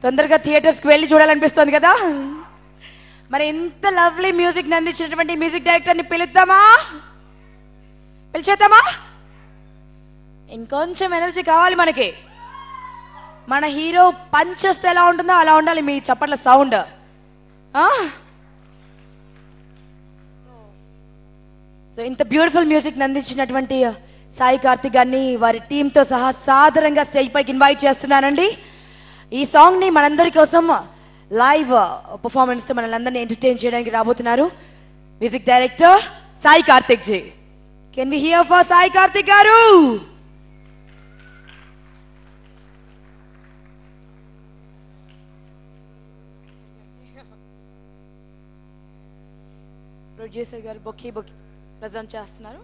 తొందరగా థియేటర్స్కి వెళ్ళి చూడాలనిపిస్తుంది కదా. మరి ఎంత లవ్లీ మ్యూజిక్ అందించినటువంటి మ్యూజిక్ డైరెక్టర్ని పిలుద్దామా, పిలిచేద్దామా? ఇంకొంచెం ఎనర్జీ కావాలి మనకి. మన హీరో పంచ్ చేస్తే ఎలా ఉంటుందో అలా ఉండాలి మీ చప్పట్ల సౌండ్. సో ఇంత బ్యూటిఫుల్ మ్యూజిక్ అందించినటువంటి సాయి కార్తిక్ గారిని వారి టీంతో సహా సాదరంగా స్టేజ్ పైకి ఇన్వైట్ చేస్తున్నానండి. ఈ సాంగ్ని మనందరి కోసం లైవ్ పర్ఫార్మెన్స్తో మనల్ని ఎంటర్టైన్ చేయడానికి రాబోతున్నారు music director Sai Karthik ji. Can we hear for Sai Karthik గారు? ప్రొడ్యూసర్ గారు బొకే ప్రజెంట్ చేస్తున్నారు.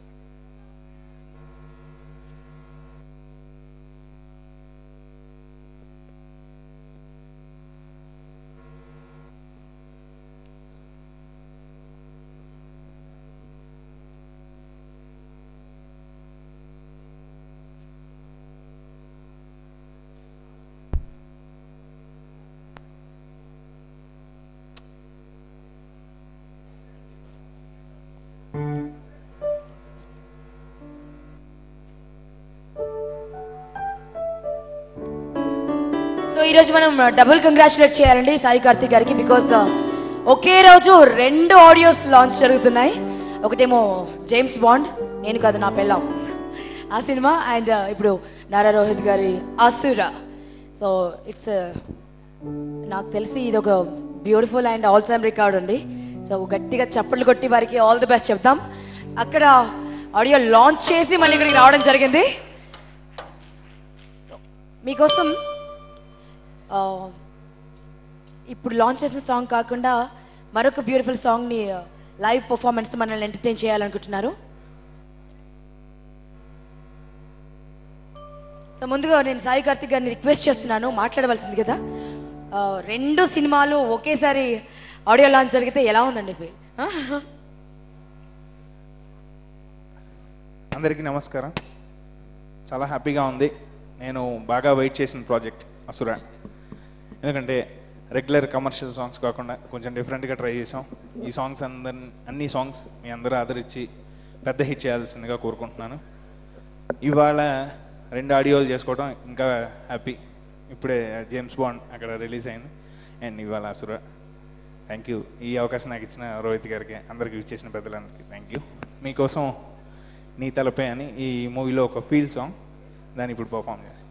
ఈరోజు మనం డబుల్ కంగ్రాచులేట్ చేయాలండి సాయి కార్తిక్ గారికి. బికాజ్ ఒకే రోజు 2 ఆడియోస్ లాంచ్ జరుగుతున్నాయి. ఒకటేమో జేమ్స్ బాండ్, నేను కాదు నా పెళ్ళాం, ఆ సినిమా. అండ్ ఇప్పుడు నారా రోహిత్ గారి అసుర. సో ఇట్స్ నాకు తెలిసి ఇది ఒక beautiful and all time record అండి. సో గట్టిగా చప్పట్లు కొట్టి వారికి ఆల్ ది బెస్ట్ చెప్తాం. అక్కడ ఆడియో లాంచ్ చేసి మళ్ళీ ఇక్కడికి రావడం జరిగింది. సో మీకోసం ఇప్పుడు లాంచ్ చేసిన సాంగ్ కాకుండా మరొక బ్యూటిఫుల్ సాంగ్ని లైవ్ పర్ఫార్మెన్స్తో మనల్ని ఎంటర్టైన్ చేయాలనుకుంటున్నారు. సో ముందుగా నేను సాయి కార్తిక్ గారిని రిక్వెస్ట్ చేస్తున్నాను, మాట్లాడవలసింది కదా. 2 సినిమాలు ఒకేసారి ఆడియో లాంచ్ జరిగితే ఎలా ఉందండి ఫీల్? అందరికీ నమస్కారం. చాలా హ్యాపీగా ఉంది. నేను బాగా వెయిట్ చేసిన ప్రాజెక్ట్ అసుర. ఎందుకంటే రెగ్యులర్ కమర్షియల్ సాంగ్స్ కాకుండా కొంచెం డిఫరెంట్గా ట్రై చేసాం. ఈ సాంగ్స్ అన్ని సాంగ్స్ మీ అందరూ ఆదరించి పెద్ద హిట్ చేయాల్సిందిగా కోరుకుంటున్నాను. ఇవాళ 2 ఆడియోలు చేసుకోవడం ఇంకా హ్యాపీ. ఇప్పుడే జేమ్స్ బాండ్ అక్కడ రిలీజ్ అయింది అండ్ ఇవాళ అసుర. Thank you. ఈ అవకాశం నాకు ఇచ్చిన రోహిత్ గారికి, అందరికీ ఇచ్చేసిన పెద్దలందరికీ థ్యాంక్ యూ. మీకోసం నీ తలపే అని ఈ మూవీలో ఒక ఫీల్ సాంగ్, దాన్ని ఇప్పుడు పర్ఫామ్ చేస్తాను.